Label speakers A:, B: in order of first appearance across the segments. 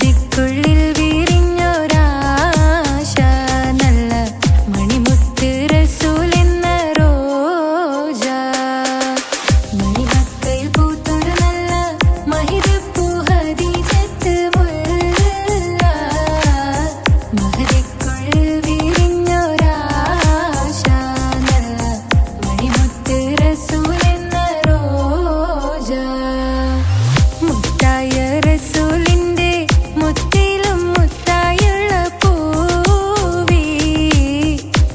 A: മഹദിക്കുള്ളിൽ വിരിഞ്ഞൊരാശ നല്ല മണിമുത്ത് റസൂൽ എന്ന റോജ മണിമക്കയിൽ പൂത്തൊരു നല്ല മഹിദപ്പൂ ഖദീജത്ത് മുല്ല മഹദിക്കുള്ളിൽ വിരിഞ്ഞൊരാശ നല്ല മണിമുത്ത് റസൂൽ എന്ന റോജ മുത്തായ റസൂലിന്റെ മുത്തിലും മുത്തായുള്ള പൂവി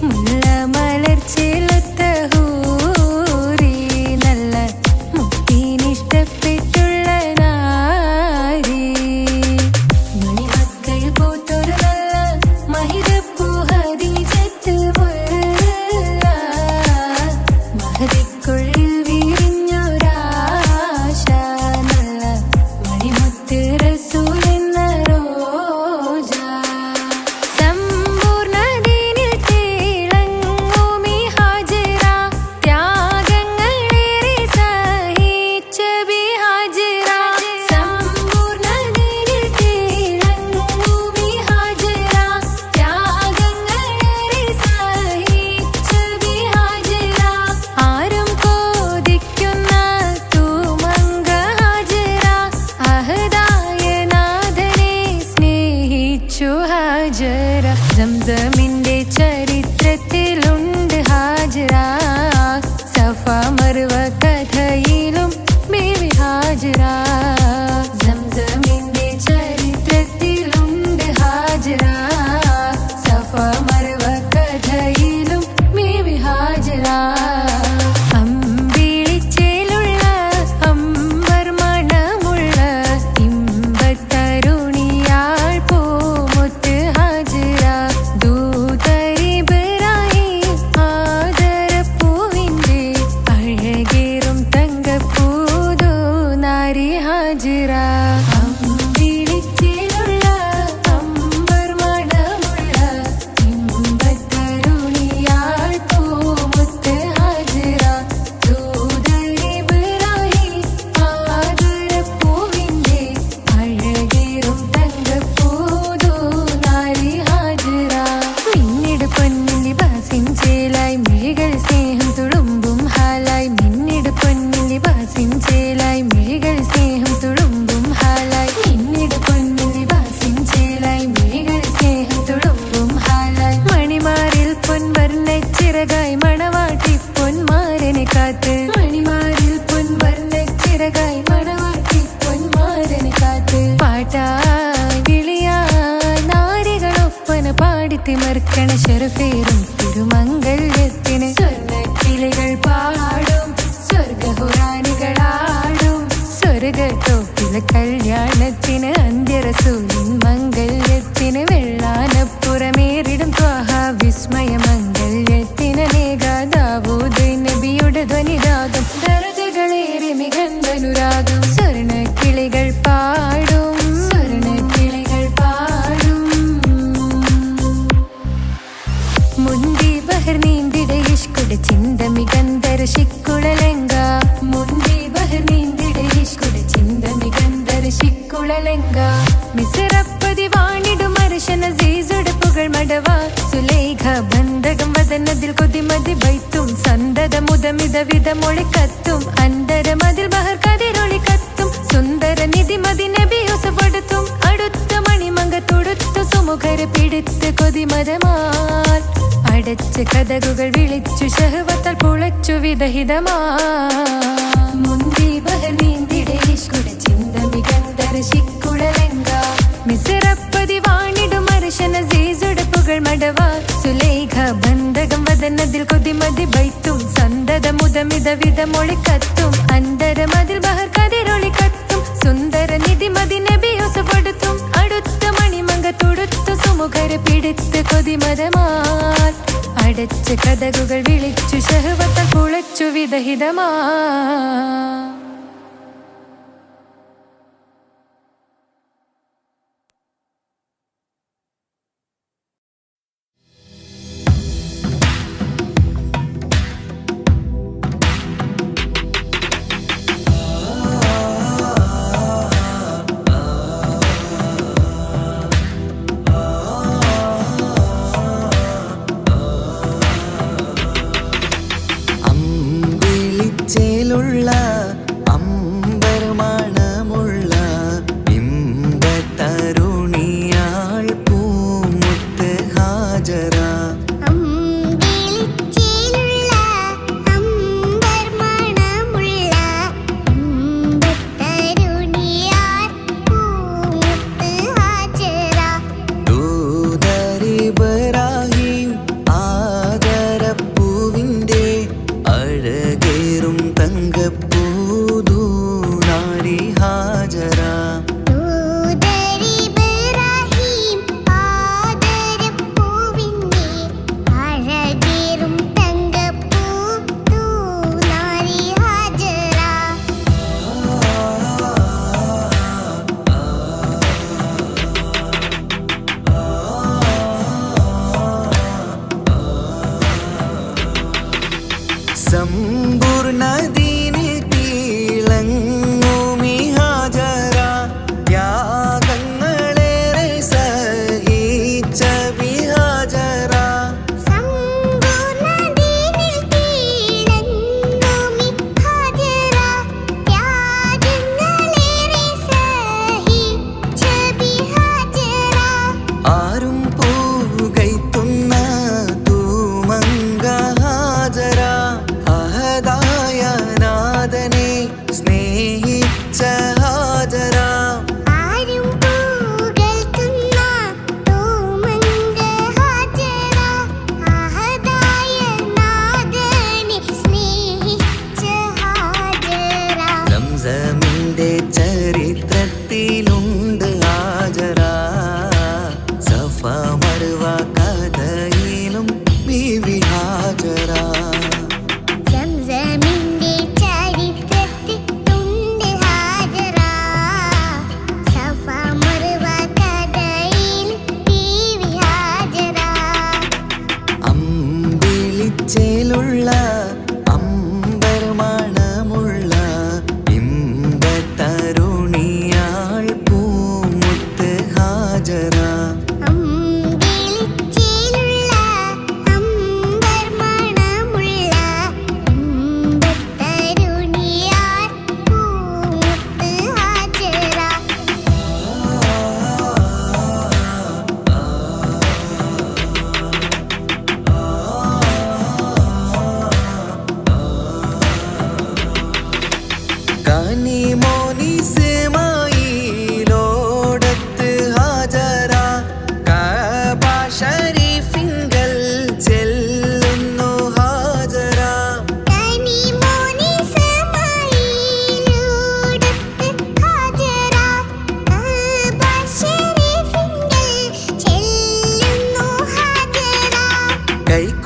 A: മുല്ല മലർച്ചെലുത്ത ഹൂറി നല്ല മുത്തിനിഷ്ടപ്പെട്ടുള്ള നാരി മണിമക്കയിൽ പൂത്തൊരു നല്ല മഹിദപ്പൂ ഖദീജത്ത് മുല്ല മഹദിക്കുള്ളിൽ വിരിഞ്ഞൊരാശ നല്ല മണിമുത്ത് റസൂൽ എന്ന റോജ സമ്പൂർണ്ണ ദീനിൽ തിളങ്ങുമീ ഹാജറ ത്യാഗങ്ങളേറെ സഹിച്ച ബിഹാജറ സമ്പൂർണ്ണ ദീനിൽ തിളങ്ങുമീ ഹാജറ ത്യാഗങ്ങളേറെ സഹിച്ച ബിഹാജറ ആരും കോതിക്കുന്ന തൂമങ്ക ഹാജറ അഹദായ നാഥനെ സ്നേഹിച്ചു ഹാജറ സംസമിന്റെ ചരിത്രത്തിലുണ്ട് ഹാജറ സഫ മർവ കഥയിലും ബീവി ഹാജറ സംസമിന്റെ ചരിത്രത്തിലുണ്ട് ഹാജറ സഫ മർവ കഥയിലും ബീവി ഹാജറ അമ്പിളിച്ചേലുള്ള അമ്പർ മണമുള്ള ഇമ്പത്തരുണിയാൾ പൂമുത്ത് ഹാജറ ദൂതരിബ്രാഹിം ആദരപ്പൂവിന്റെ അഴകേറും തങ്കപ്പൂതു നാരി ഹാജറ അമ്പിളിച്ചേലുള്ള അമ്പർ മണമുള്ള ഇമ്പത്തരുണിയാൾ പൂമുത്ത് ഹാജറ ദൂതരിബ്രാഹിം ആദരപ്പൂവിന്റെ അഴകേറും തങ്കപ്പൂതു നാരി ഹാജറ മിന്നിട് പൊന്നിൻ ലിബാസിൻ ചേലായി മിഴികൾ സ്നേഹം തുളുമ്പും ഹാലായി മിന്നിട് പൊന്നിൻ ലിബാസിൻ ചേലായി മിഴികൾ സ്നേഹം തുളുമ്പും ഹാലായി മിന്നിട് പൊന്നിൻ ലിബാസിൻ ചേലായി മിഴികൾ സ്നേഹം തുളുമ്പും ഹാലായി മണിമാറിൽ പൊൻവർണ്ണച്ചിറകായി മണവാട്ടി പൊന്മാരനെ കാത്ത് മണിമാറിൽ പൊൻവർണ്ണച്ചിറകായി മണവാട്ടി പൊന്മാരനെ കാത്ത് പാട്ടായി വിളിയായി നാരികളൊപ്പന പാടിത്തിമർക്കണ ശരഫേറും തിരുമംഗല്യത്തിന് സ്വർണ്ണക്കിളികൾ പാടും സ്വർഗഹുറാനികളാടും സ്വർഗത്തോപ്പിലെ കല്യാണത്തിന് അന്ത്യറസൂലിൻ മംഗല്യത്തിന് വെള്ളാനപ്പുറമേറിടും ത്വാഹ വിസ്മയ മംഗല്യത്തിന് നേകാദാവൂദ് നബിയുടെ ധ്വനിരാഗം ദരജകളേറെ മികന്ധനുരാഗം സ്വർണ്ണക്കിളികൾ പാടും സ്വർണ്ണക്കിളികൾ പാടും മുന്തി ബഹർ നീന്തിടെ ഇഷ്കുടെ ചിന്ത മികന്ധര ശിക്കുളലങ്ക മുന്തി ബഹർ നീന്തിടെ ഇഷ്കുടെ ചിന്ത മികന്ധര ശിക്കുളലങ്ക മിസറപ്പതി വാണിടും അർശന സീസുടെ പുകൾ മടവ സുലേഖ ബന്ധകം വദനതിൽ കൊതിമതി ബൈത്തും സന്തത മുതമിത വിധമൊളി കത്തും അന്തരമതിൽ ബഹർ കതിരൊളി കത്തും സുന്ദര നിധിമതി നബി യൂസഫെടുത്തും അടുത്ത മണിമങ്ക തൊടുത്തു സുമുഖരെ പിടിത്ത് കൊതിമതമാൽ അടച്ച് കഥകുകൾ വിളിച്ചു ശഹവത്താൽ പുളച്ചു വിദഹിതമാ മുന്തി ബഹർ നീന്തിടെ ഇഷ്കുടെ ചിന്ത മികന്ധര ശിക്കുളലങ്ക മിസറപ്പതി വാണിടും അർശന സീസുടെ പുകൾ മടവ സുലേഖ ബന്ധകം വദനതിൽ കൊതിമതി ബൈത്തും സന്തത മുതമിത വിധമൊളി കത്തും അന്തരമതിൽ ബഹർ കതിരൊളി കത്തും സുന്ദര നിധിമതി നബി യൂസഫെടുത്തും അടുത്ത മണിമങ്ക തൊടുത്തു സുമുഖരെ പിടിത്ത് കൊതിമതമാൽ അടച്ച് കഥകുകൾ വിളിച്ചു ശഹവത്താൽ പുളച്ചു വിദഹിതമാ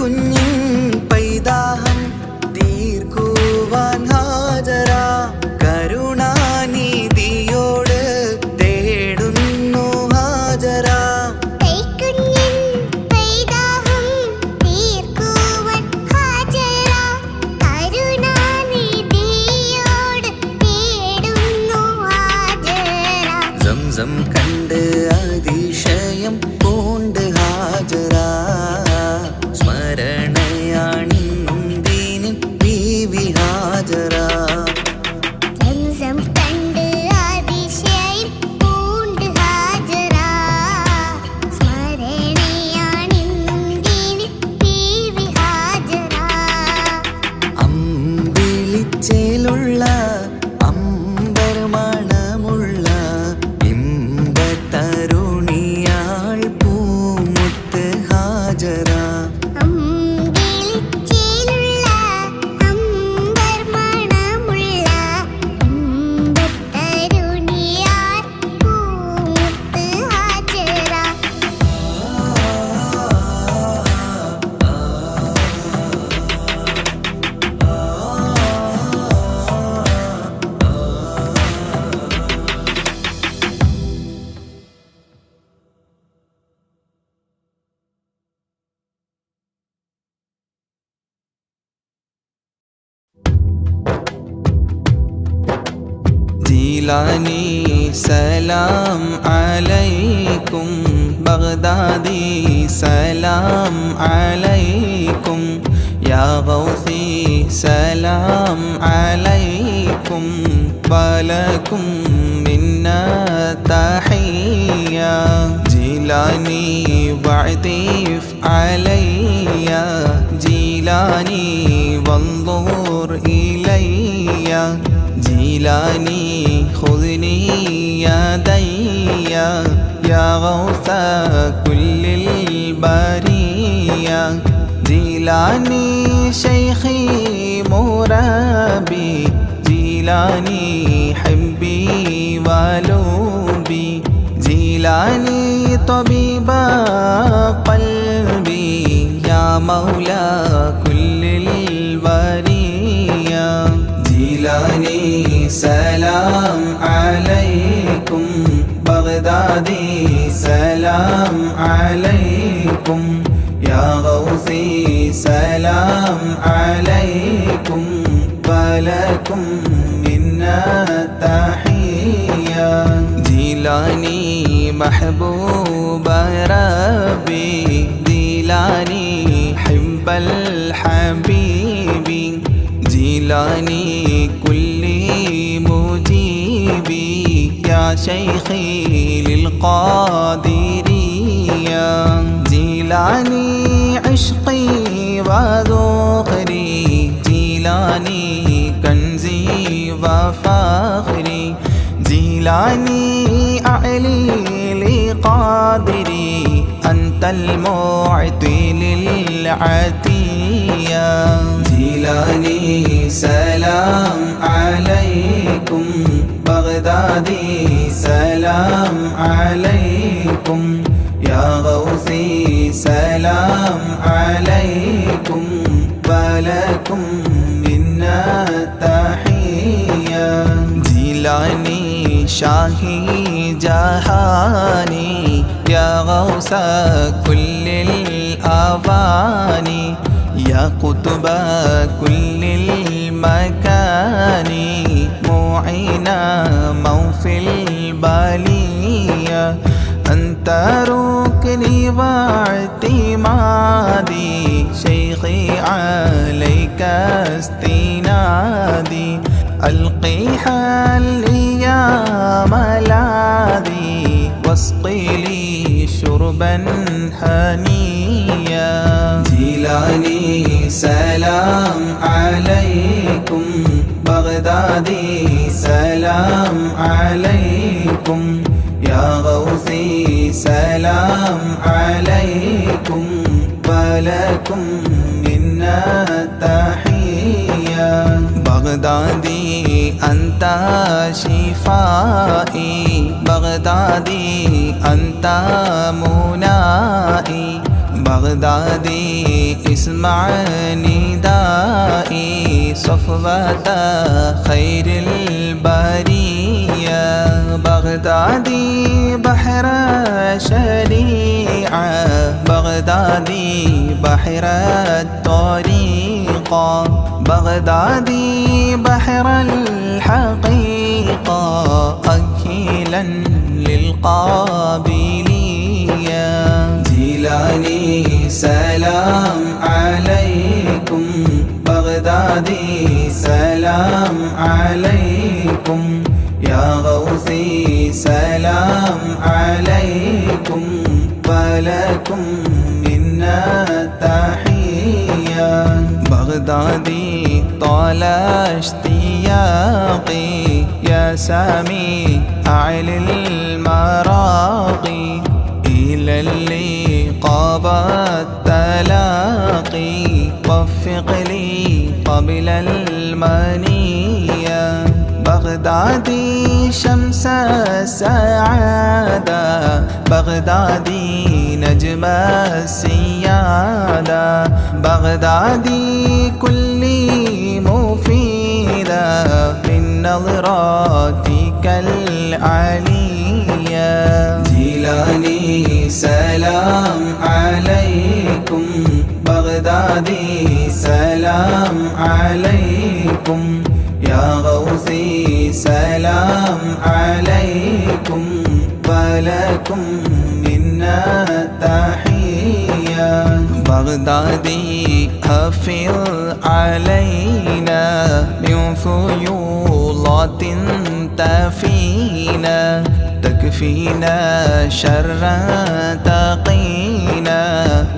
B: കൈക്കുഞ്ഞിൻ പൈതാഹം തീർക്കുവാൻ ഹാജര കരുണാനിധിയോട് തേടുന്നു ഹാജര. സംസം കണ്ട് അതിശയം പൂണ്ട് ഹാജര സ്മരണയാണിന്നും ദീനിൻ ബീവി ഹാജര. അമ്പിളിച്ചേലുള്ള അമ്പർമണമുള്ള ഇമ്പത്തരുണിയാൾ പൂമുത്ത് ഹാജര. ജീലാനി സലാം അലൈക്കും ബഗ്ദാദി സലാം അലൈക്കും യാ ഗൗസി സലാം അലൈക്കും വലക്കും മിന്നാ തഹിയ്യ. ജീലാനി വഅതിഫ് അലയ്യ ജീലാനി വൻദുർ ഇലയ്യ ജീലാനി ഖുദ്നി യദയ്യ യാ ഗൗസ കുല്ലിൽ ബരിയ. ജീലാനി ശൈഖി മുറബി ജീലാനി ഹബ്ബി വലുബി ജീലാനി തബീബ ഖൽബി യാ മൗലാ കുല്ലിൽ വരിയ. ജീലാനി സലാം അലൈക്കും ബഗ്ദാദി സലാം അലൈക്കും യാ ഗൗസി സലാം അലൈക്കും വലക്കും മിന്നാ തഹിയ്യ. ജീലാനി മഹബൂബ റബ്ബി ജീലാനി ഹിബ്ബൽ ഹബീബി ജീലാനി കുല്ലി മുജീബി യാ ശൈഖി ലിൽ ഖാദിരിയ. ജീലാനി ഇശ്ഖി വദുഖരി ജീലാനി കൻസി വഫഖരി ജീലാനി അഅലി ലിഖാദിരി അൻതൽ മുഅതി ലിൽ അതിയ. ജീലാനി സലാം അലൈക്കും ബഗ്ദാദി സലാം അലൈക്കും യാ ഗൗസി സലാം അലൈക്കും വലക്കും മിന്നാ തഹിയ്യ. ജീലാനി ഷാഹി ജഹാനി യാ ഗൗസ കുല്ലിൽ അവാനി യാ ഖുത്ബ കുല്ലിൽ മകാനി മുഈന മൗഫിൽ ബാലിയ. അൻത റുക്നി വഅ്തിമാദി ശൈഖി അലൈക ഇസ്തിനാദി അൽഖി ഹല്ലി യാ മലാദി വസ്ഖി ലി ശുർബൻ ഹനിയ. ജീലാനി സലാം അലൈക്കും ബഗ്ദാദി സലാം അലൈക്കും യാ ഗൗസി സലാം അലൈക്കും വലക്കും മിന്നാ തഹിയ്യ. ബഗ്ദാദി അൻത ശിഫാഇ ബഗ്ദാദി അൻത മുനാഇ بغدادي اسمع ندائي صفوة خير البرية بغدادي بحر شريعة بغدادي بحر الطريقة بغدادي بحر الحقيقة أكيلا للقابلية جيلاني سلام عليكم بغدادي سلام عليكم يا غوثي سلام عليكم ولكم منا تحية بغدادي طال اشتياقي يا سامي أعلى المراقي إلى اللقاء والتلاقي وفق لي قبل المنية بغدادي شمس السعادة بغدادي نجم السيادة بغدادي كلي مفيدة من نظراتك العلية جيلاني سلام عليكم بغدادي سلام عليكم يا غوثي سلام عليكم ولكم منا تحية بغدادي حفظ علينا من فيوضات تفينا تكفينا شر تقينا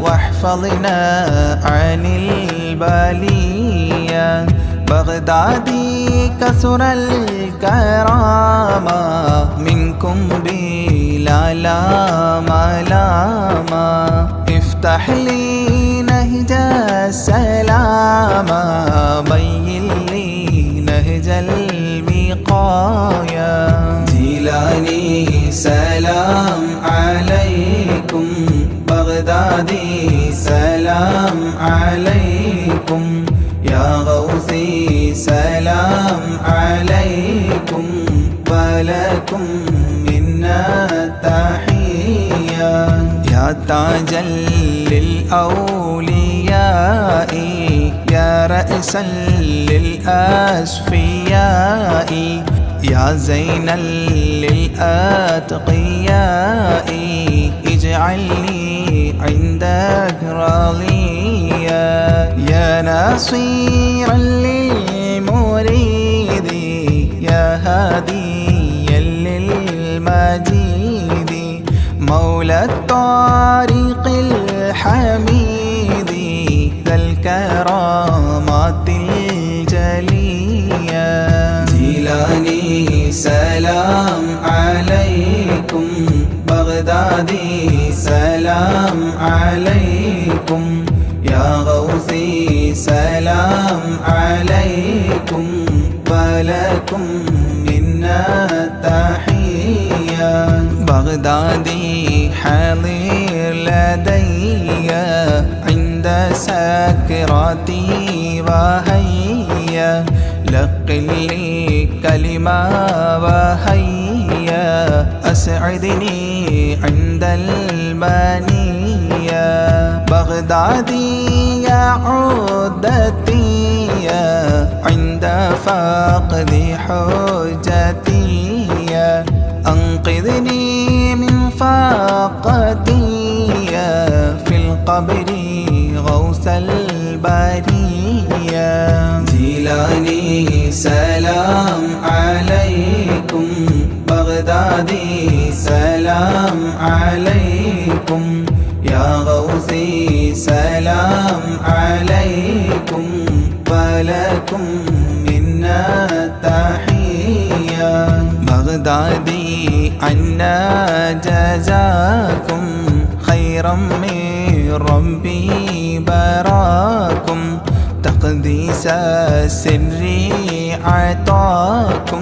B: واحفظنا عن البلية بغدادي كثر الكرامة منكم بلا ملامة افتح لي نهج السلامة بين لي نهج الوقاية جيلاني سلام عليكم بغدادي سلام عليكم يا غوثي سلام عليكم ولكم منا تحية يا تاجا للأولياء يا رأسا للأصفياء يا زينا للأتقياء اجعلني عندك راضيا يا ناصيرا للمريد يا هاديا للمجيد مولى الطريق الحميد ذا الكرامات الجلية جيلاني سلام عليكم بغدادي سلام عليكم يا غوثي سلام عليكم ولكم منا تحية بغدادي حاضر لدي عند سكراتي وهيا لقل لي كلمة وهيا أسعدني عند المنية بغدادي يا عودتي عند فقد حجتي أنقذني من فاقتي في القبر غوث البرية جيلاني سلام عليكم بغدادي سلام عليكم يا غوثي سلام عليكم ولكم منا تحية بغدادي عنا جزاكم خيرا من ربي براكم تقديس السر عطاكم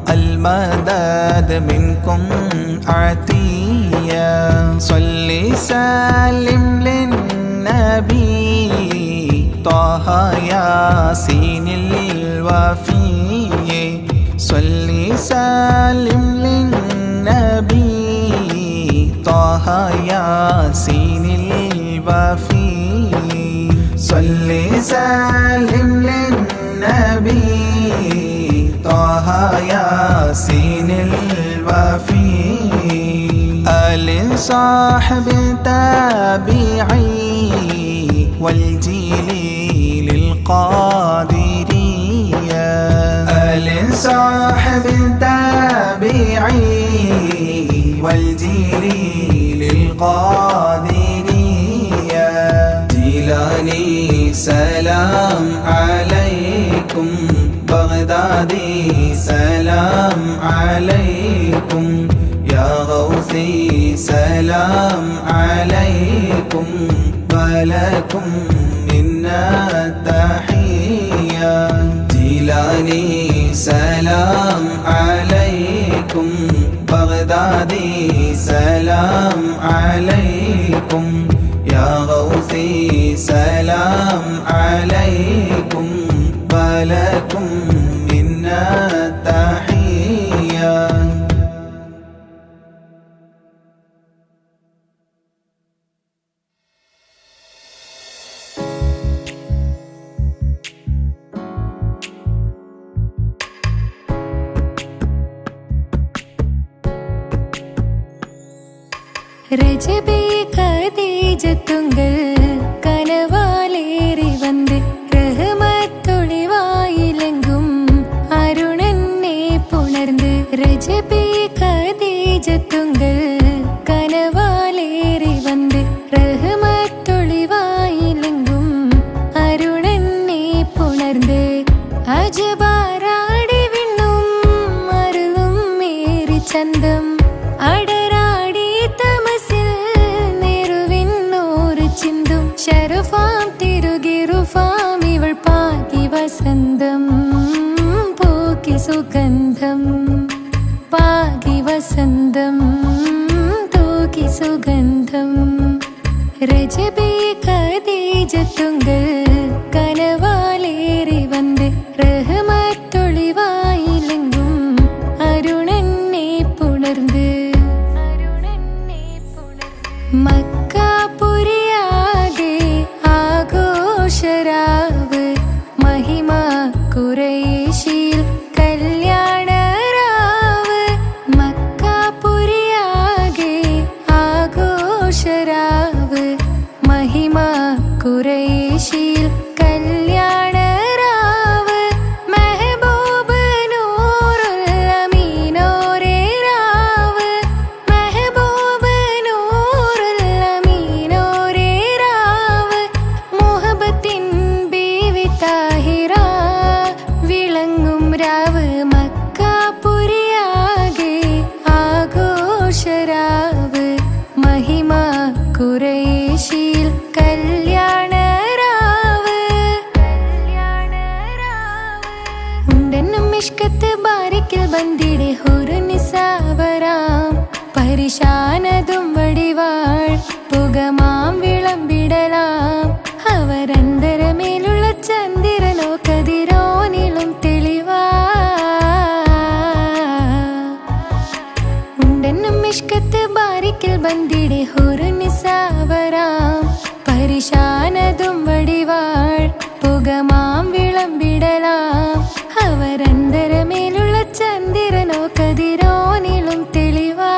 B: المدد منكم عطية صلي سالم للنبي ياسين الوفي صل سالم للنبي طه ياسين الوفي صل سالم للنبي طه ياسين الوفي آل صاحب تابعي والجيل للقادرية آل صاحب تابعي والجيل للقادرية جيلاني سلام عليكم بغدادي سلام عليكم يا غوثي سلام عليكم ولكم منا تحية جيلاني سلام عليكم بغدادي سلام عليكم يا غوثي سلام عليكم ولكم منا تحية
A: ரஜபே கதீஜத்துங்கள் கனவாலேறி வந்து ரஹமத்தொளிவாயிலெங்கும் அருணன்னே புணர்ந்து ரஜபே கதீஜத்துங்கள் கனவாலேறி வந்து ரஹமத்தொளிவாயிலெங்கும் அருணன்னே புணர்ந்து அஜபாராடி விண்ணும் அருளும் மேரி சந்தம் അടരാടി തമസിൽ നെരുവിന്നോറ് ചിന്തും ശരഫാം തിരുകിറുഫാം ഇവൾ പാകി വസന്തം പോക്കി സുഗന്ധം പാകി വസന്തം തൂക്കി സുഗന്ധം രജബേ ഖദീജത്തുങ്കൾ കനവാലേറി വന്ന് റഹ്മത്തൊളിവായിലെങ്കും അരുണന്നെ പുണർന്ന് മക്കാപുരിയാകെ ആഘോഷരാവ് മഹിമ ഖുറൈശിയിൽ കല്യാണരാവ് മക്കാപുരിയാകെ ആഘോഷരാവ് മഹിമ ഖുറൈശിയിൽ കല്യാണരാവ് മെഹബൂബ് നൂറുൽ അമീനോരേ രാവ് മെഹബൂബ് നൂറുൽ അമീനോരേ രാവ് മുഹബത്തിൻ ബീവി താഹിറ വിളങ്ങും രാവ് മക്കാപുരിയാകെ ആഘോഷരാവ് മഹിമ ഖുറൈശിയിൽ കല്യാണരാവ് ഉണ്ടെന്നും ഇഷ്കത്ത് ബാരിക്കിൽ ബന്ദിടെ ഹുറു നിസാവരാം പരിശാനതും വടിവാൾ പുകമാം വിളമ്പിടലാം അവരന്തരമേലുള്ള ചന്ദ്രനോ കതിരോനിലും തെളിവാ ഉണ്ടെന്നും ഇഷ്കത്ത് ബാരിക്കിൽ ബന്ദിടെ ഹുറു നിസാവരാം പരിശാനതും വടിവാൾ പുകമാം വിളമ്പിടലാം അവരന്തരമേലുള്ള ചന്ദ്രനോ കതിരോനിലും തെളിവാ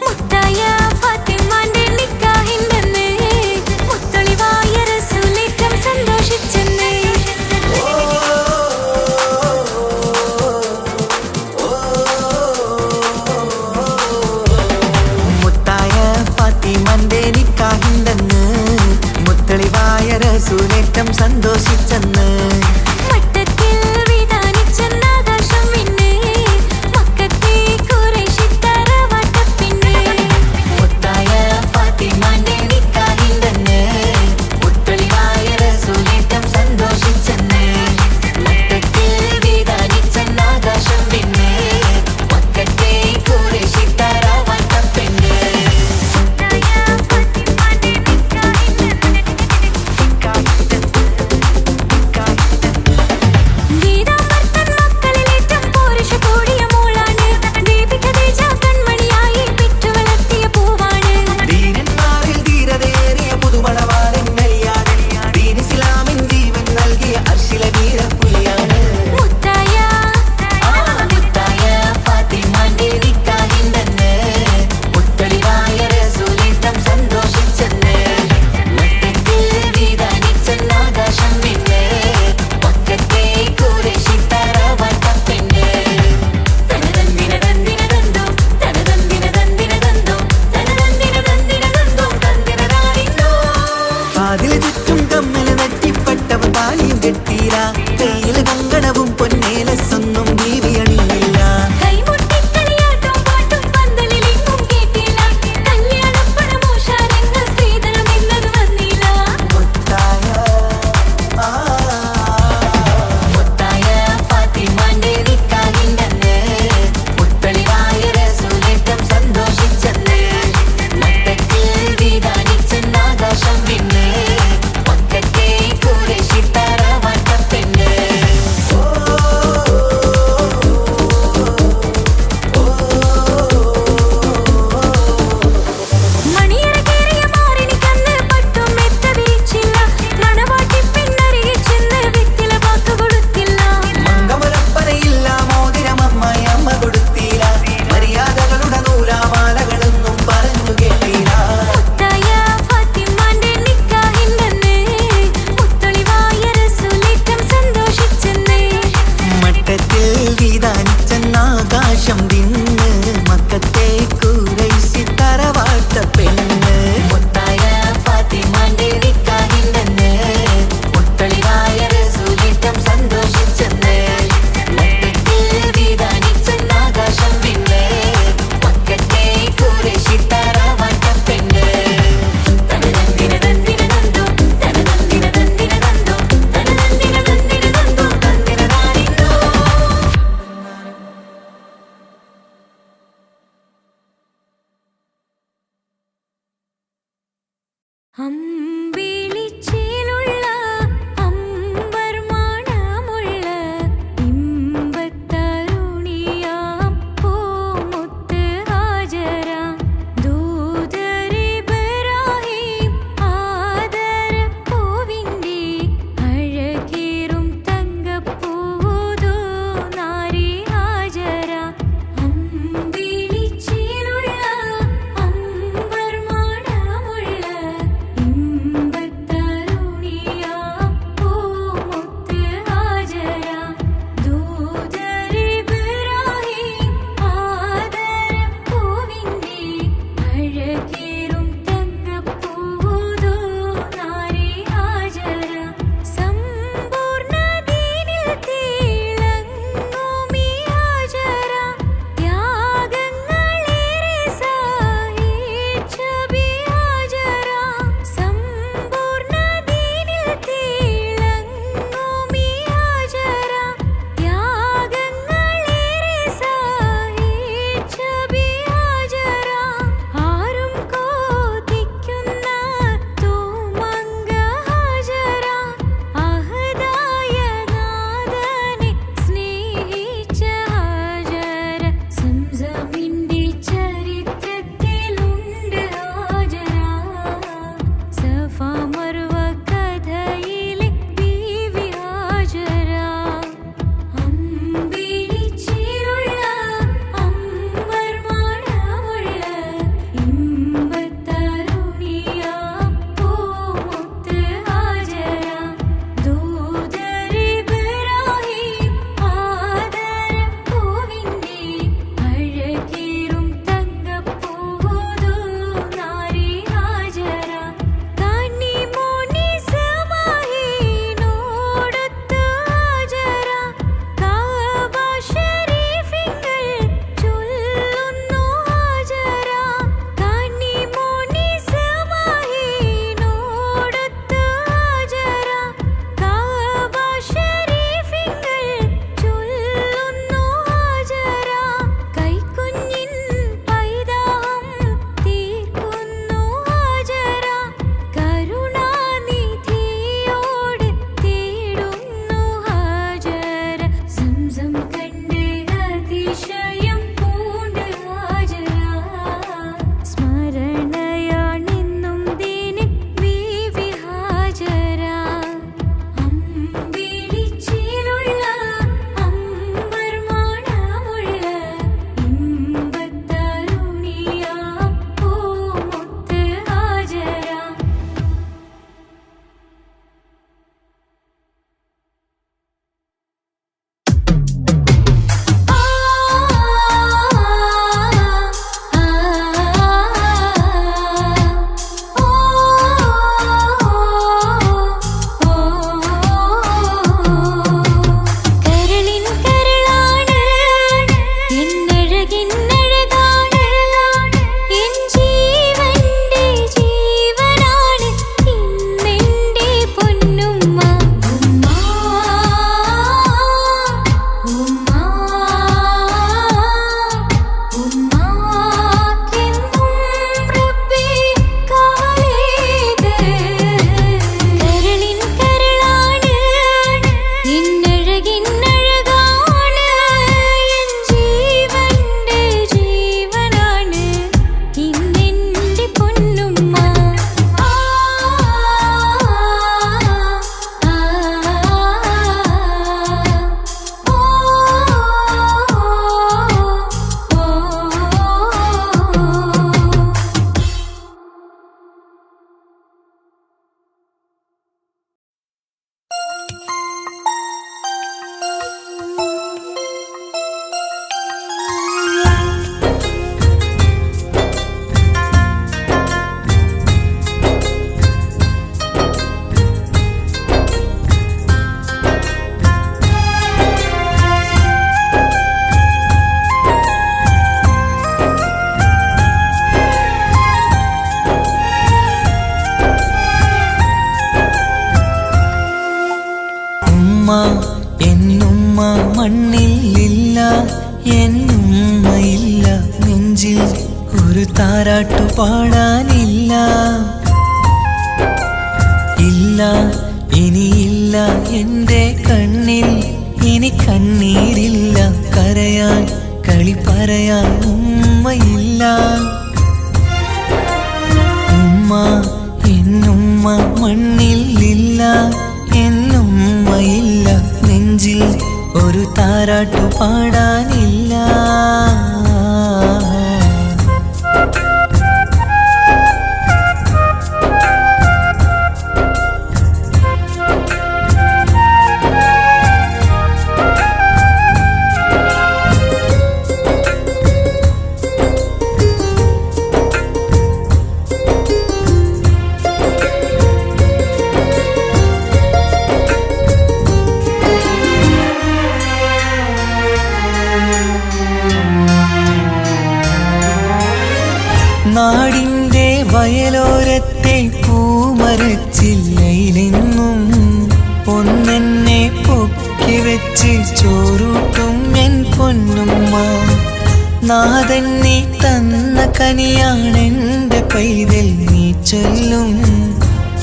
A: മുത്തായ ഫാത്തിമാന്റെ നിക്കാഹിന്റെന്ന് മുത്തൊളിവായ റസൂലേറ്റം സന്തോഷിച്ചെന്ന്
C: മുത്തായ ഫാത്തിമന്റെ നിക്കാഹിന്റെന്ന് മുത്തളിവായ റസൂലേറ്റം സന്തോഷിച്ചെന്ന്
A: മട്ടത്തിൽ വിധാനിച്ചെന്നാകാശം വിണ്ണ് മക്കത്തെ ഖുറൈശിത്തറ വട്ടപ്പിന്ന്
C: മുത്തായ ഫാത്തിമന്റെ നിക്കാഹിന്റെന്ന് മുത്തളിവായ റസൂലേറ്റം
A: അമ്പിളിച്ചേലുള്ള അമ്പർ മണമുള്ള ഇമ്പത്തരുണിയാം പൂമുത്ത് ഹാജര ദൂതരിബ്രാഹിം ആദരപ്പൂവിൻ്റെ അഴകേറും തങ്കപ്പൂതൂ നാരി ഹാജര അമ്പിളിച്ചേലുള്ള അമ്പർ മണമുള്ള ഇമ്പത്തരുണിയാം പൂമുത്ത് ഹാജര ദൂതരിബ്രാഹിം ആദരപ്പൂവിൻ്റെ അഴകേറും തങ്കപ്പൂതൂ നാരി ഹാജര സമ്പൂർണ്ണ ദീനിൽ തിളങ്ങുമീ ഹാജര ത്യാഗങ്ങളേറെ സഹിച്ച ബി ഹാജര സമ്പൂർണ്ണ ദീനിൽ തിളങ്ങുമീ ഹാജര ത്യാഗങ്ങളേറെ സഹിച്ച ബി ഹാജര ആരും കൊതിക്കുന്ന തൂമങ്ക ഹാജര അഹദായ നാഥനെ സ്നേഹിച്ച ഹാജര സംസമിൻ്റെ ചരിത്രത്തിലുണ്ട് ഹാജര സഫ മർവ കഥയിലെ ബീവി ഹാജര അമ്പിളിച്ചേലുള്ള അമ്പർ മണമുള്ള ഇമ്പത്തരുണിയാം പൂമുത്ത് ഹാജര ദൂതരിബ്രാഹിം ആദരപ്പൂവിൻ്റെ അഴകേറും തങ്കപ്പൂതൂ നാരി ഹാജര കന്നിമോനി സമാഹിനോടൊത്ത് ഹാജര കഅബ ശരീഫിങ്കൽ ചൊല്ലുന്നു ഹാജര കന്നിമോനി സമാഹിനോടൊത്ത് ഹാജര കഅബ ശരീഫിങ്കൽ ചൊല്ലുന്നു ഹാജര കൈക്കുഞ്ഞിൻ പൈതാഹം തീർക്കുന്നു ഹാജര കരുണാനിധിയോട് തേടുന്നു ഹാജര സംസം കണ്ട് അതിശയം പൂണ്ട് ഹാജര സ്മരണയാണെന്നും ദീനിൻ ബീവി ഹാജര അമ്പിളിച്ചേലുള്ള അമ്പർ മണമുള്ള ഇമ്പത്തരുണിയാം പൂമുത്ത് ഹാജര കരളിൻ കരളാണ് എന്നഴകിന്നഴകാണ് എൻ ജീവന്റെ ജീവനാണ് ഇന്നെന്റെ പൊന്നുമ്മ ഉമ്മ ഉമ്മ ഉമ്മാക്കെന്നും റബ്ബേ കാവലേക കരളിൻ കരളാണ് എന്നഴകിന്നഴകാണ് എൻ ജീവന്റെ ജീവനാണ് ഇന്നെന്റെ പൊന്നുമ്മ
C: ഉമ്മ എന്നുമ്മ മണ്ണിലില്ല എന്നുമ്മയില്ല നെഞ്ചിൽ ഒരു താരാട്ടു പാടാനില്ല ഇല്ല ഇനിയില്ല എൻ്റെ കണ്ണിൽ ഇനി കണ്ണീരില്ല കരയാൻ കളി പറയാൻ ഉമ്മയില്ല ഉമ്മ എന്നുമ്മ മണ്ണിലില്ല എന്നുമ്മയില്ല നെഞ്ചിൽ ഒരു താരാട്ടു പാടാനില്ല നാടിൻ്റെ വയലോരത്തെ പൂമരച്ചില്ലയിലെന്നും ഒന്നെന്നെ പൊക്കി വെച്ച് ചോറൂട്ടും എൻ പൊന്നുമ്മ നാഥൻ നീ തന്ന കനിയാണെൻ്റെ പൈതൽ നീ ചൊല്ലും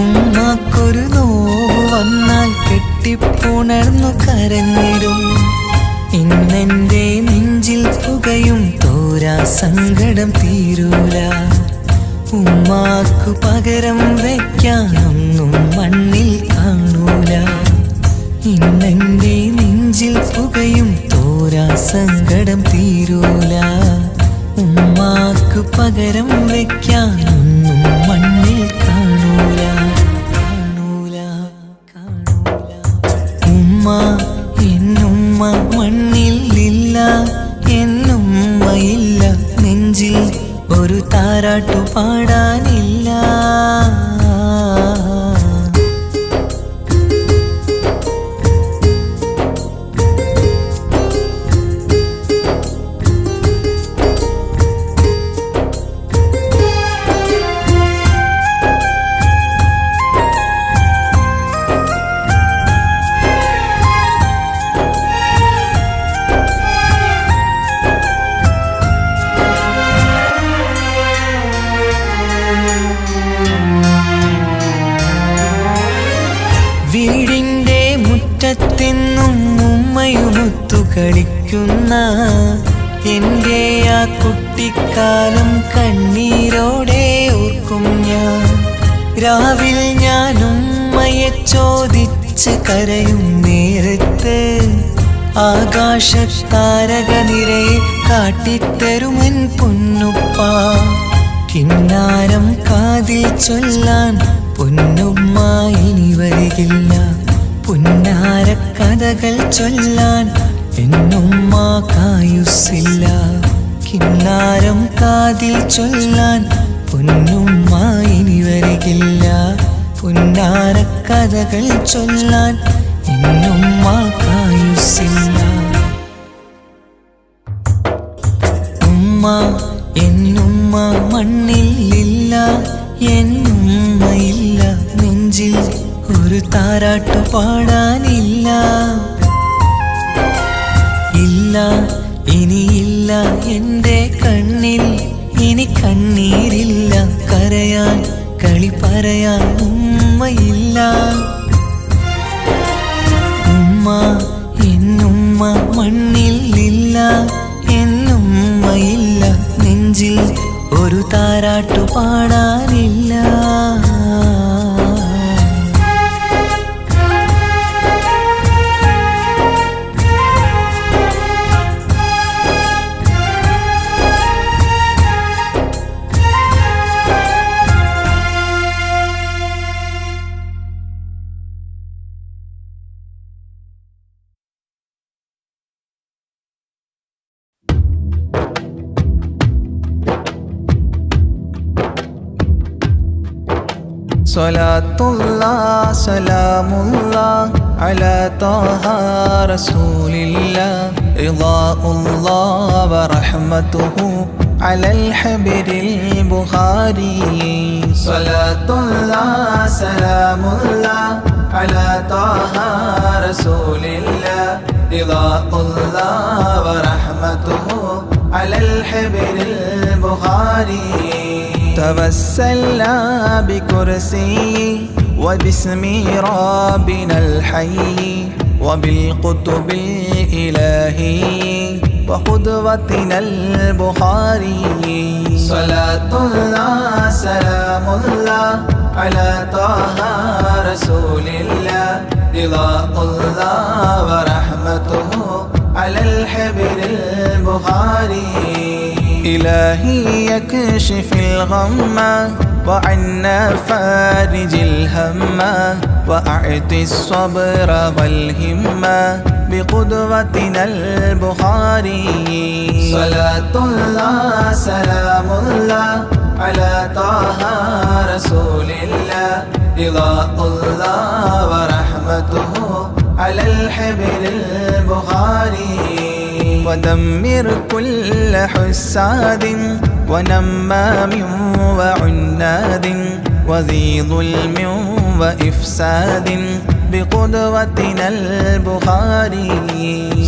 C: ഉമ്മാക്കൊരു നോവ് വന്നാൽ കെട്ടിപ്പുണർന്നു കരഞ്ഞിടും ഇന്നെൻ്റെ നെഞ്ചിൽ പുകയും തോരാ സങ്കടം തീരൂല ഉമ്മാക്കു പകരം വയ്ക്കാനൊന്നും മണ്ണിൽ കാണൂല ഇന്നെൻ്റെ നെഞ്ചിൽ പുകയും തോരാ സങ്കടം തീരൂല ഉമ്മാക്കു പകരം വയ്ക്കാനൊന്നും മണ്ണിൽ കാണൂല കാണൂല കാണൂല ഉമ്മ എന്നുമ്മ മണ്ണിലില്ല എന്നുമ്മയില്ല നെഞ്ചിൽ ഒരു താരാട്ടു പാടാനില്ല വീടിൻ്റെ മുറ്റത്തെന്നും ഉമ്മയുമൊത്തു കളിക്കുന്ന എൻ്റെ ആ കുട്ടിക്കാലം കണ്ണീരോടെ ഓർക്കും ഞാൻ രാവിൽ ഞാൻ ഉമ്മയെ ചോദിച്ച് കരയും നേരത്ത് ആകാശത്താരക നിറയെ കാട്ടിത്തരുമൻ പൊന്നുപ്പ കിന്നാരം കാതിൽ ചൊല്ലാൻ പൊന്നുമ്മ ഇനി വരികില്ല പുന്നാര കഥകൾ ചൊല്ലാൻ എന്നുമ്മ കായുസ്സില്ല കിന്നാരം കാതിൽ ചൊല്ലാൻ പൊന്നുമ്മ ഇനി വരികില്ല പുന്നാര കഥകൾ ചൊല്ലാൻ എന്നുമ്മ കായുസ്സില്ല ഉമ്മ എന്നുമ്മ മണ്ണിലില്ല എന്നുമ്മയില്ല നെഞ്ചിൽ ഒരു താരാട്ടു പാടാനില്ല ഇല്ല ഇനിയില്ല എൻ്റെ കണ്ണിൽ ഇനി കണ്ണീരില്ല കരയാൻ കളി പറയാൻ ഉമ്മയില്ല ഉമ്മ എന്നുമ്മ മണ്ണിലില്ല എന്നുമ്മയില്ല നെഞ്ചിൽ ഒരു താരാട്ടു പാടാനില്ല
B: Salatullah salamullah ala taha rasulillah Ridhaullah wa rahmatuhu ala al-habiril Bukhari Salatullah salamullah ala taha rasulillah Ridhaullah wa rahmatuhu ala al-habiril Bukhari توسلنا بكرسي وباسم ربنا الحي وبالقطب الإلهي وقدوتنا البخاري. صلاة الله سلام الله على طه رسول الله رضا الله ورحمته على الحبر البخاري. إلهي يكشف الغم وعنا فارج الهم وأعطي الصبر والهمة بقدوتنا البخاري. صلاة الله سلام الله على طه رسول الله رضا الله ورحمته على الحبر البخاري. ودمر كل حساد ونمام وعناد وذي ظلم وإفساد بقدوتنا البخاري.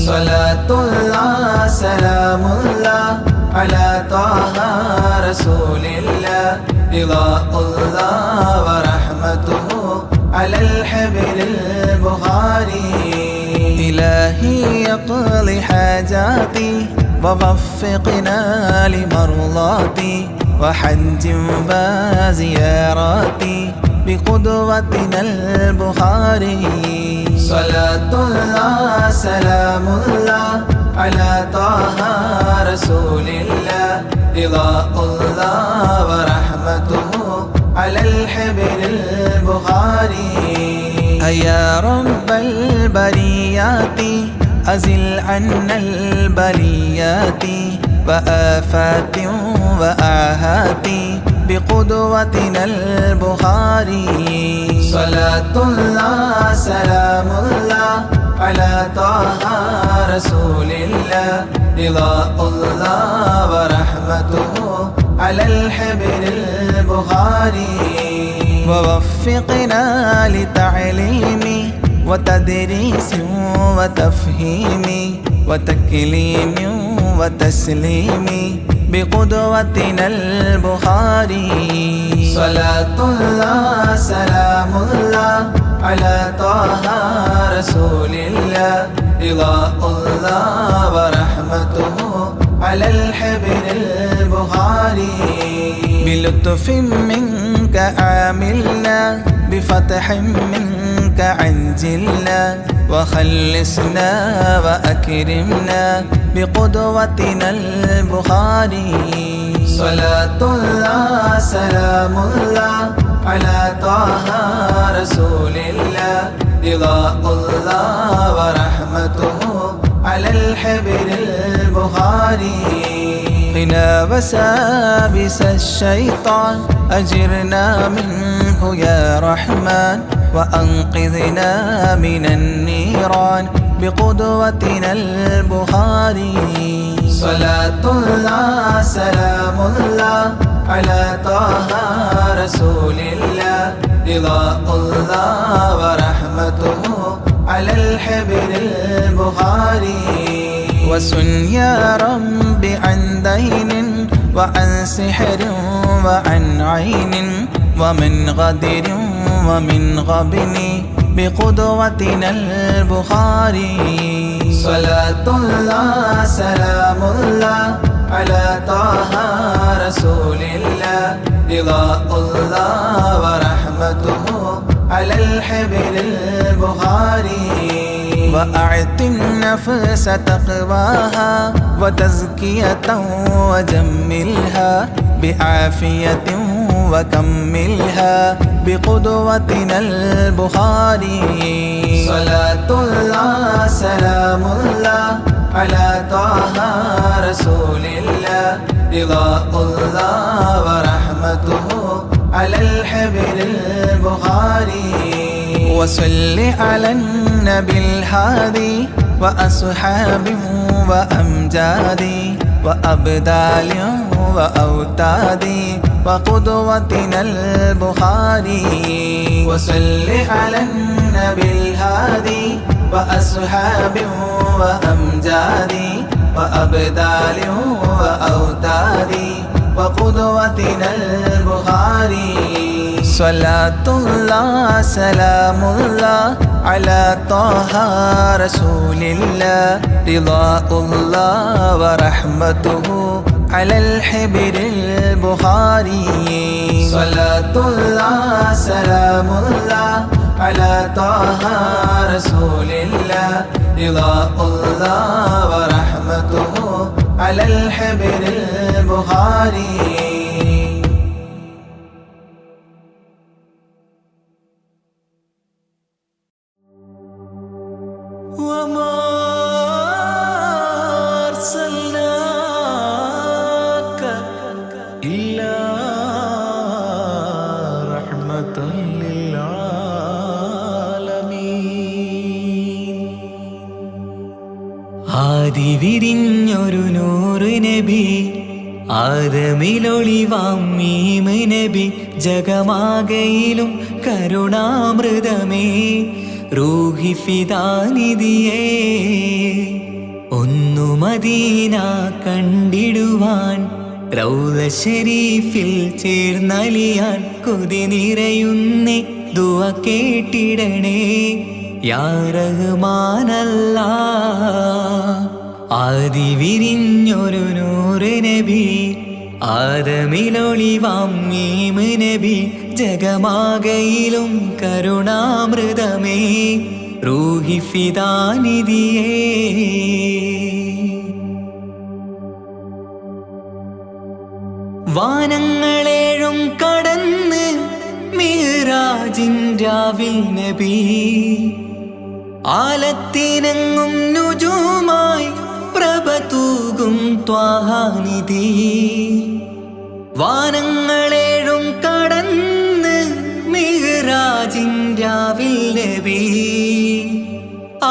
B: صلاة الله سلام الله على طه رسول الله رضا الله ورحمته على الحبر البخاري. إلهي يقضي حاجاتي ووفقنا لمرضاتي وحج وزياراتي بقدوتنا البخاري. صلاة الله سلام الله على طه رسول الله رضا الله ورحمته على الحبر البخاري. يا رب البريات أزل عنا البليات وآفات وآهات بقدوتنا البخاري. صلاة الله سلام الله على طه رسول الله رضا الله ورحمته على الحبر البخاري. ووفقنا لتعليم وتدريس وتفهيم وتكليم وتسليم بقدوتنا البخاري. صلاة الله سلام الله على طه رسول الله رضا الله ورحمته على الحبر البخاري. بلطف منك عاملنا بفتح منك عجلنا وخلصنا وأكرمنا بقدوتنا البخاري. صلاة الله سلام الله على طه رسول الله رضا الله ورحمته على الحبر البخاري. قنا وسابس الشيطان أجرنا منه يا رحمن وأنقذنا من النيران بقدوتنا البخاري. صلاة الله سلام الله على طه رسول الله رضا الله ورحمته على الحبر البخاري. وسن يا رب عن دين وعن سحر وعن عين ومن غدر ومن غبن بقدوتنا البخاري. صلاة الله سلام الله على طه رسول الله رضا الله ورحمته على الحبر البخاري. وأعط النفس تقواها وتزكية وجملها بعافية وكملها بقدوتنا البخاري. صلاة الله سلام الله على طه رسول الله رضا الله ورحمته على الحبر البخاري. وصل على النبي الهادي وأصحاب وأمجاد وأبدال وأوتاد وقدوتنا البخاري. وصل على النبي الهادي وأصحاب وأمجاد وأبدال وأوتاد وقدوتنا البخاري. Salatullah salamullah ala taha rasulillah Rida'ullah wa rahmatuhu ala al-hibr al-Bukhari Salatullah salamullah ala taha rasulillah Rida'ullah wa rahmatuhu ala al-hibr al-Bukhari
C: وما أرسلناك إلا رحمة للعالمين ആദി വിരിഞ്ഞൊരു നൂറ് നബി ആദമിലൊളിവാം മീമ് നബി ജഗമാകയിലും കരുണാമൃതമേ റൂഹി ഫിദാനിധിയേ ഒന്നു Medina കണ്ടിടുവാൻ റൗള ശരീഫിൽ ചേർന്നലിയാൻ കൊതി നിറയുന്നേ ദുആ കേട്ടിടണേ യാ റഹ്മാനല്ലാഹ് ആദി വിരിഞ്ഞൊരു നൂറ് നബി ആദമിലൊളിവാം മീമ് നബി ജഗമാകയിലും കരുണാമൃതമേ റൂഹി ഫിദാനിധിയേ വാനങ്ങളേഴും കടന്ന് മിഹ്റാജിൻ രാവിൽ നബി ആലത്തിനങ്ങും നുജൂമായി പ്രഭ തൂകും ത്വാഹാനിധി വാനങ്ങളേഴും കടന്ന് മിഹ്റാജിൻ രാവിൽ നബി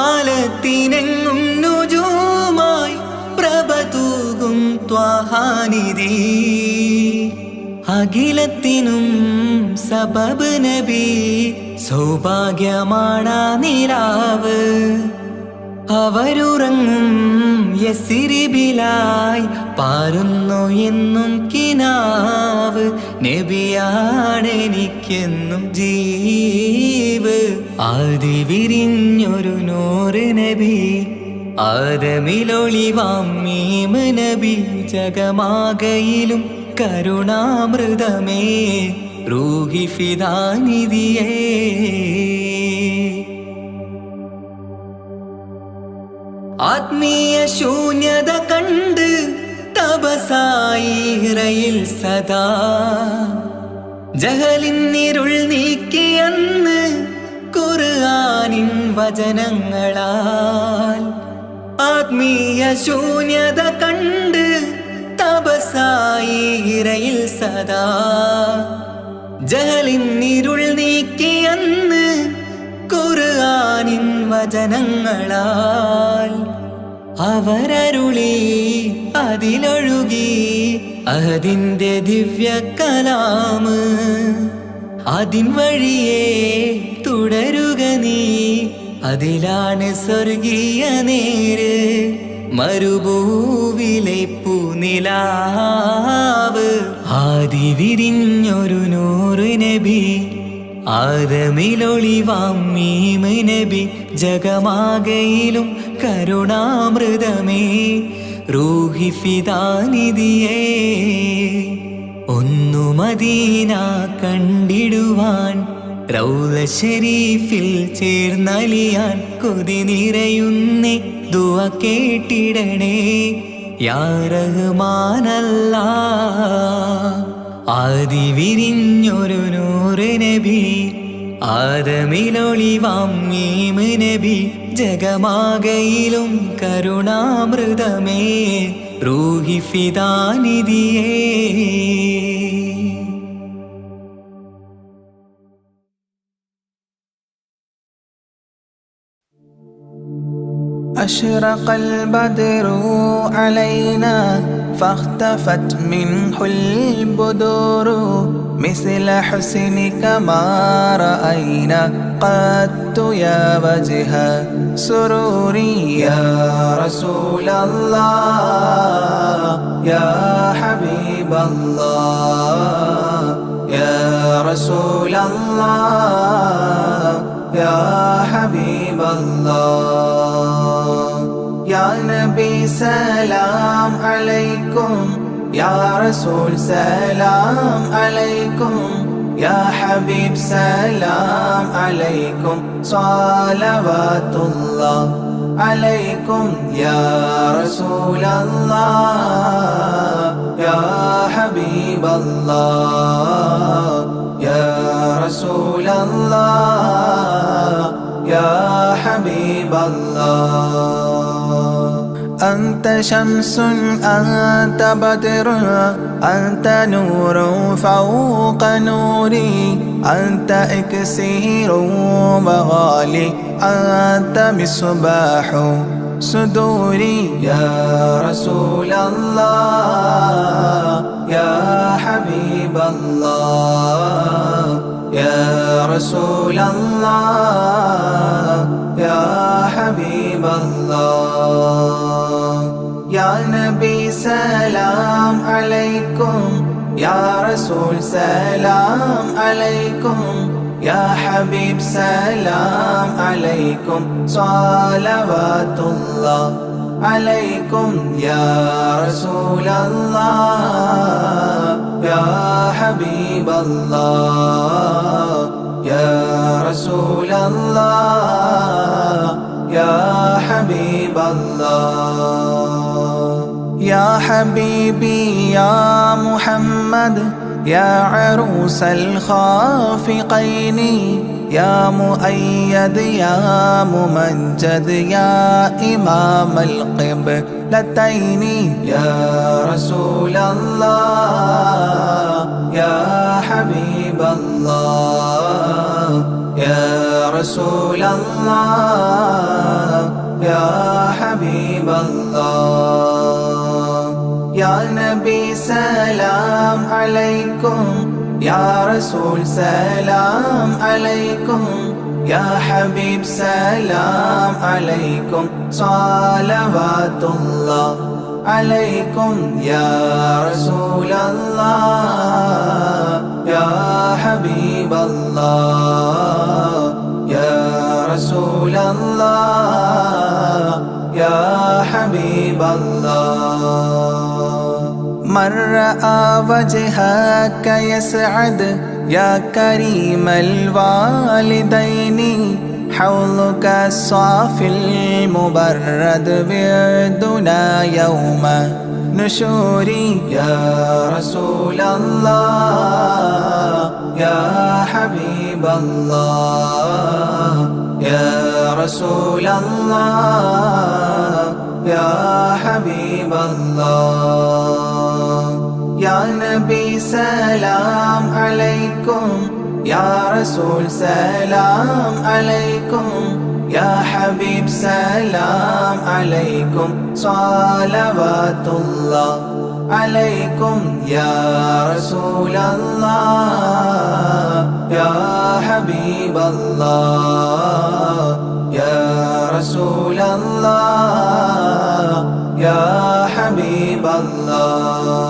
C: ആലത്തിനെങ്ങും നുജൂമായി പ്രഭ തൂകും ത്വാഹാനിധി അഖിലത്തിനും സബബ് നബി സൗഭാഗ്യമാണാ നിലാവ് അവരുറങ്ങും യസിരിബിലായി പാരുന്നു എന്നും കിനാവ് നബിയാണെനിക്കെന്നും ജീവ് ആദി വിരിഞ്ഞൊരു നൂറ് നബി ആദമിലൊളിവാം മീമ് നബി ജഗമാകയിലും കരുണാമൃതമേ റൂഹി ഫിദാനിധിയേ ആത്മീയ ശൂന്യത കണ്ട് തപസായി ഇറയിൽ സദാ ജഹലിന്നിരുൾ നീക്കിയന്ന് ഖുർആനിൻ വചനങ്ങളാൽ ആത്മീയ ശൂന്യത കണ്ട് തപസായി ഇറയിൽ സദാ ജഹലിന്നിരുൾ നീക്കിയന്ന് ഖുർആനിൻ വചനങ്ങളാൽ അവരരുളി അതിലൊഴുകി അതിന്റെ ദിവ്യ കലാമ് അതിൻ വഴിയേ തുടരുക നീ അതിലാണ് സ്വർഗീയ നേര് മരുഭൂവിലെ പൂനിലാവ് ആദി വിരിഞ്ഞൊരു നൂറ് നബി ആദമിലൊളിവാം മീമ് നബി ജഗമാകയിലും കരുണാമൃതമേ റൂഹി ഫിദാനിധിയേ ഒന്നു മദീന കണ്ടിടുവാൻ റൗള ശരീഫിൽ ചേർന്നലിയാൻ കൊതി നിറയുന്നേ ദുആ കേട്ടിടണേ യാ റഹ്മാനല്ലാഹ് ആദി വിരിഞ്ഞൊരു നൂറ് നബി ആദമിലൊളിവാം മീമ് നബി ജഗമാകയിലും കരുണാമൃതമേ റൂഹി ഫിദാനിധിയേ
B: أشرق البدر علينا فاختفت منه البدور مثل حسنك ما رأينا قط يا وجه سروري يا رسول الله يا حبيب الله يا رسول الله يا حبيب الله يا نبي سلام عليكم يا رسول سلام عليكم يا حبيب سلام عليكم صلوات الله عليكم يا رسول الله يا حبيب الله يا رسول الله يا حبيب الله أنت شمس أنت بدر أنت نور فوق نوري أنت إكسير وغالي أنت مصباح صدوري يا رسول الله يا حبيب الله يا رسول الله يا حبيب الله يا نبي سلام عليكم يا رسول سلام عليكم يا حبيب سلام عليكم صلوات الله عليكم يا رسول الله يا حبيب الله يا رسول الله يا حبيب الله يا حبيبي يا محمد يا عروس الخافقين يا مؤيد يا ممجد يا إمام القبلتين يا رسول الله يا حبيب الله يا رسول الله يا حبيب الله يا نبي سلام عليكم يا رسول سلام عليكم يا حبيب سلام عليكم صلوات الله عليكم يا رسول الله يا حبيب الله يا رسول الله يا حبيب الله من رأى وجهك يسعد يا كريم الوالدين حوضك الصافي المبرد بردنا يوم نشوري يا رسول الله يا حبيب الله يا رسول الله يا حبيب الله يا نبي سلام عليكم يا رسول سلام عليكم يا حبيب سلام عليكم صلوات الله عليكم يا رسول الله يا حبيب الله يا رسول الله يا حبيب الله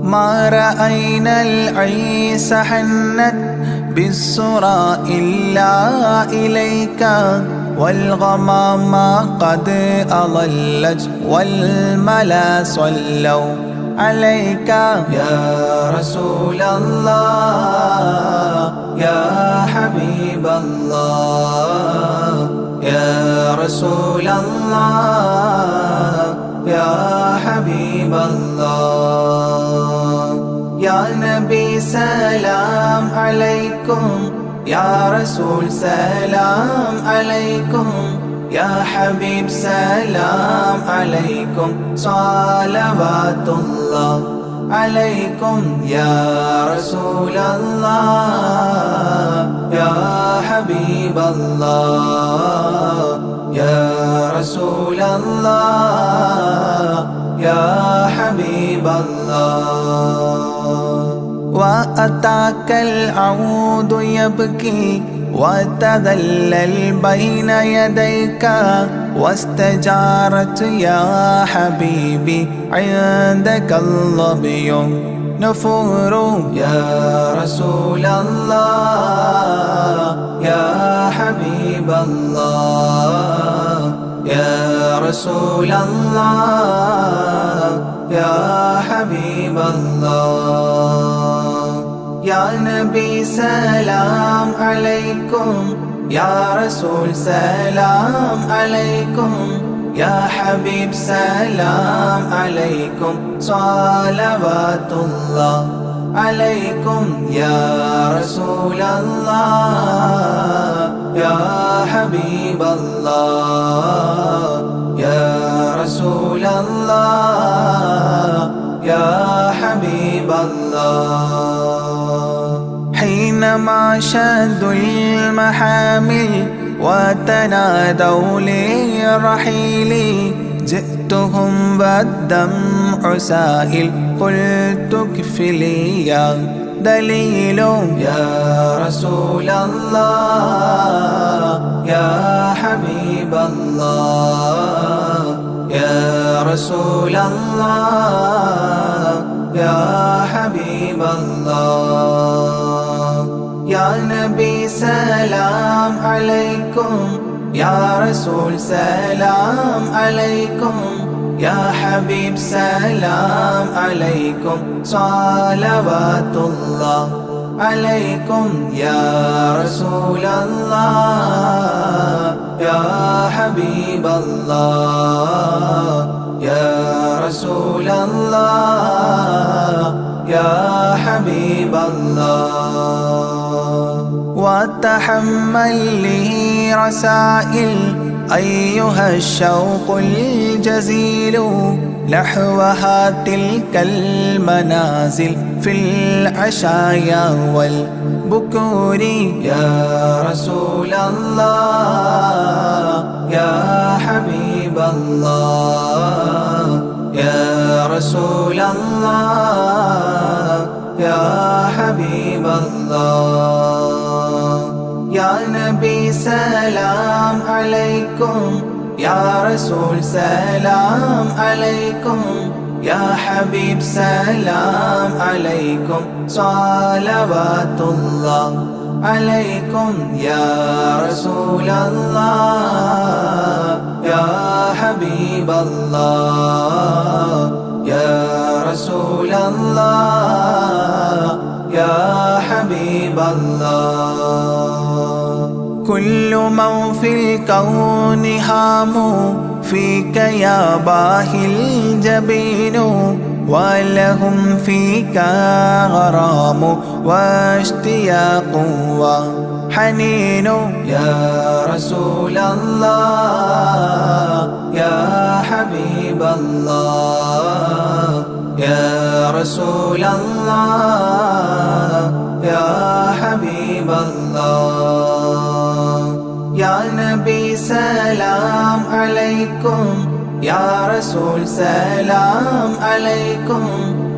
B: ما رأينا العيس حنت بالسرى إلا إليك والغمام قد أضلت والملا صلوا عليك يا رسول الله يا حبيب الله يا رسول الله يا حبيب الله يا نبي سلام عليكم يا رسول سلام عليكم يا حبيب سلام عليكم صلوات الله عليكم يا رسول الله يا حبيب الله يا رسول الله يا حبيب الله وأتاك العود يبكي وتذلل بين يديك واستجارت يا حبيبي عندك الظبي نفور يا رسول الله يا حبيب الله يا رسول الله يا حبيب الله يا نبي سلام عليكم يا رسول سلام عليكم يا حبيب سلام عليكم صلوات الله عليكم يا رسول الله يا حبيب الله يا رسول الله يا حبيب الله حينما شدوا المحامل وتنادوا للرحيل جئتهم والدمع سائل قلت اكفلي يا دليل يا رسول الله يا حبيب الله يا رسول الله يا حبيب الله يا نبي سلام عليكم يا رسول سلام عليكم يا حبيب سلام عليكم صلوات الله عليكم يا رسول الله يا حبيب الله يا رسول الله يا حبيب الله وتحمل لي رسائل أيها الشوق الجزيل نحوها تلك المنازل في العشايا والبكور يا رسول الله يا حبيب الله يا رسول الله يا حبيب الله يا نبي سلام عليكم يا رسول سلام عليكم يا حبيب سلام عليكم صلوات الله عليكم يا رسول الله يا حبيب الله يا رسول الله يا حبيب الله كل من في الكون هام فيك يا باهي الجبين ولهم فيك غرام واشتياق وحنين يا رسول الله يا حبيب الله يا رسول الله يا حبيب الله يا نبي سلام عليكم يا رسول سلام عليكم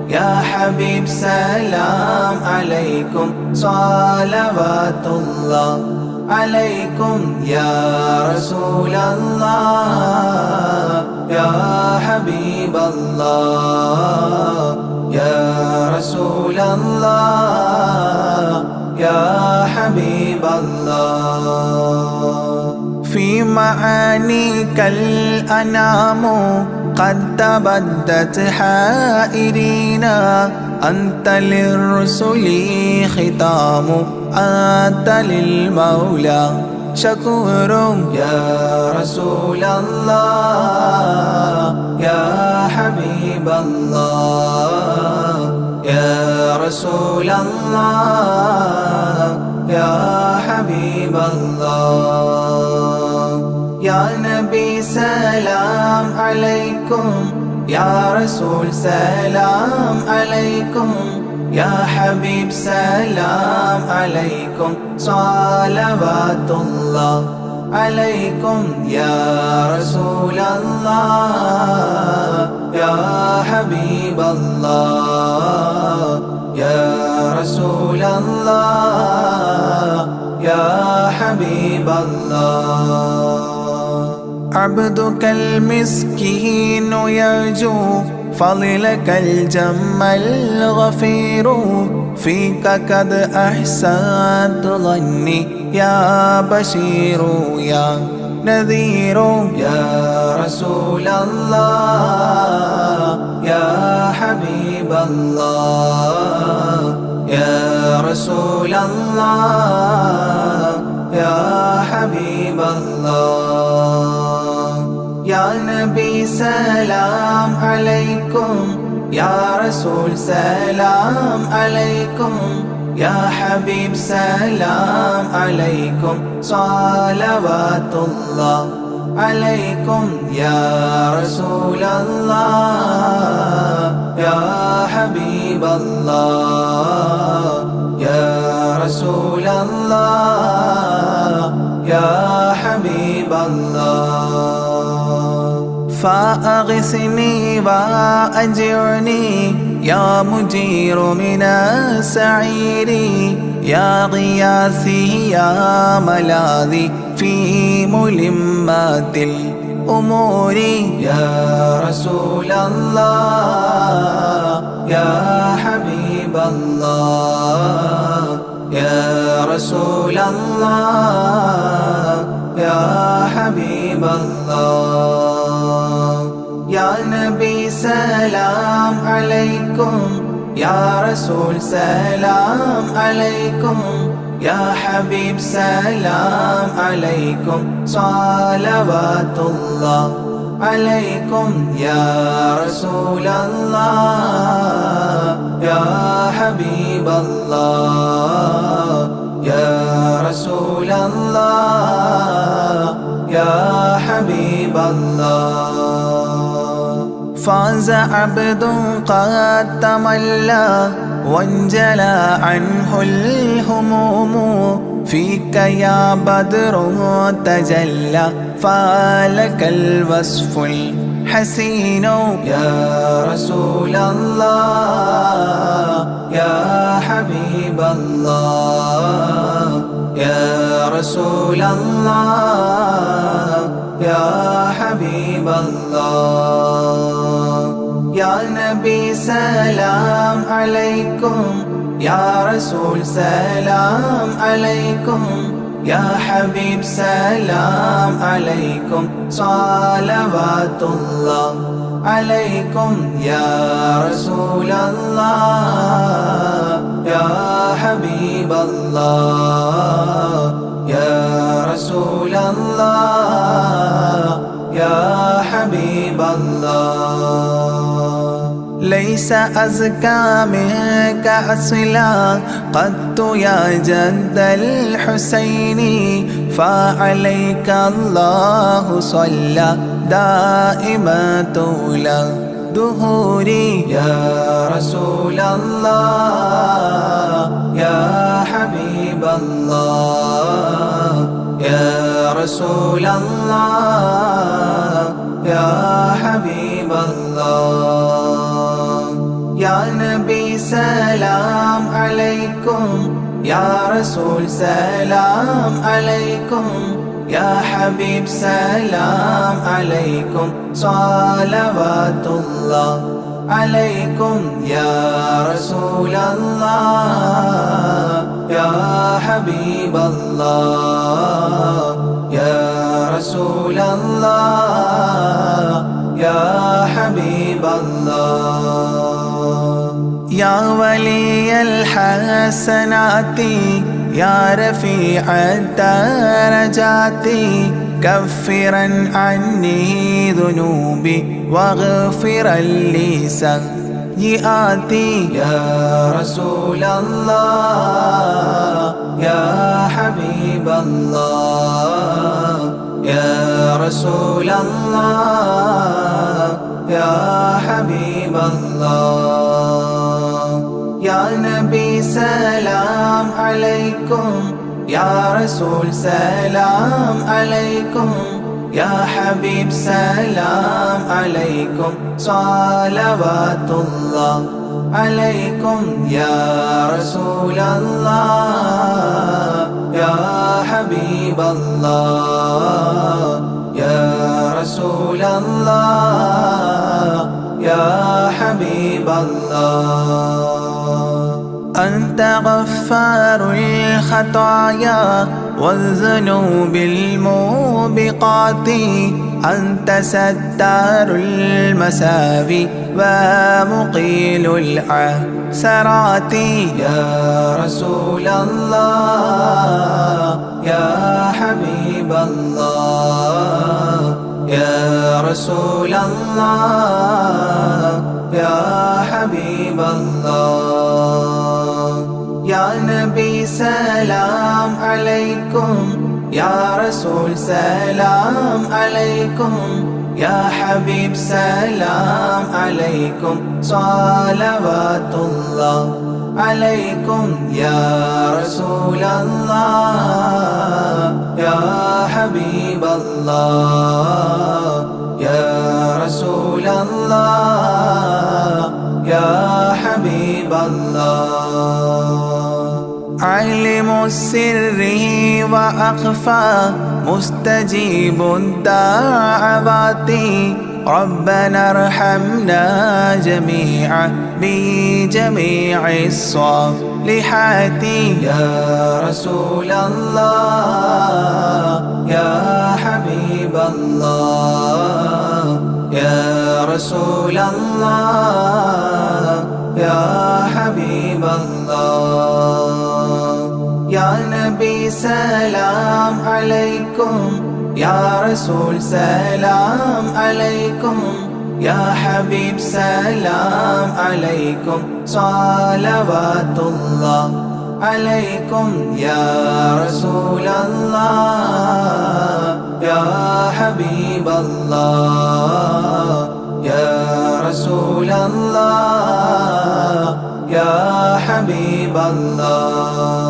B: يا حبيب سلام عليكم صلوات الله عليكم يا رسول الله يا حبيب الله يا رسول الله يا حبيب الله في معانيك الأنام قد تبدت حائرين أنت للرسل ختام أنت للمولى شكور يا رسول الله يا حبيب الله يا رسول الله يا حبيب الله يا نبي سلام عليكم يا رسول سلام عليكم يا حبيب سلام عليكم صلوات الله عليكم يا رسول الله يا حبيب الله يا رسول الله يا حبيب الله عبدك المسكين يرجو فضلك الجم الغفير فيك قد أحسنت ظني يا بشير يا نذير يا رسول الله يا حبيب الله يا رسول الله يا حبيب الله يا نبي سلام عليكم يا رسول سلام عليكم يا حبيب سلام عليكم صلوات الله عليكم يا رسول الله يا حبيب الله يا رسول الله يا حبيب الله فأغثني وأجرني يا مجير من السعير يا غياثي يا ملاذي في ملمات الأمور يا رسول الله يا حبيب الله يا رسول الله يا حبيب الله يا نبي سلام عليكم يا رسول سلام عليكم يا حبيب سلام عليكم صلوات الله عليكم يا رسول الله يا حبيب الله يا رسول الله يا حبيب الله فاز عبد قد تملى وانجلى عنه الهموم فيك يا بدر تجلى فلك الوصف الحسين يا رسول الله يا حبيب الله يا رسول الله يا حبيب الله يا نبي سلام عليكم يا رسول سلام عليكم يا حبيب سلام عليكم صلوات الله عليكم يا رسول الله يا حبيب الله يا رسول الله يا حبيب الله ليس أزكى منك أصلا قدت يا جد الحسين فعليك الله صلى دائما طول دهوري يا رسول الله يا حبيب الله يا رسول الله يا حبيب الله يا نبي سلام عليكم يا رسول سلام عليكم يا حبيب سلام عليكم صلوات الله عليكم يا رسول الله يا حبيب الله يا رسول الله يا حبيب الله يا ولي الحسنات يا رفيع الدرجات كفرا عني ذنوبي واغفرا لي سيئاتي يا رسول الله يا حبيب الله يا رسول الله يا حبيب الله يا نبي سلام عليكم يا رسول سلام عليكم يا حبيب سلام عليكم صلوات الله عليكم يا رسول الله يا حبيب الله يا رسول الله يا حبيب الله أنت غفار الخطايا والذنوب الموبقات أنت ستار المساوي ومقيل العثرات يا رسول الله يا حبيب الله يا رسول الله يا حبيب الله يا نبي سلام عليكم يا رسول سلام عليكم يا حبيب سلام عليكم صلوات الله عليكم يا رسول الله يا حبيب الله يا رسول الله يا حبيب الله علم السر وأخفى مستجيب الدعوات ربنا ارحمنا جميعا بجميع الصالحات يا رسول الله يا حبيب الله يا رسول الله يا حبيب الله يا نبي سلام عليكم يا رسول سلام عليكم يا حبيب سلام عليكم صلوات الله عليكم يا رسول الله يا حبيب الله يا رسول الله يا حبيب الله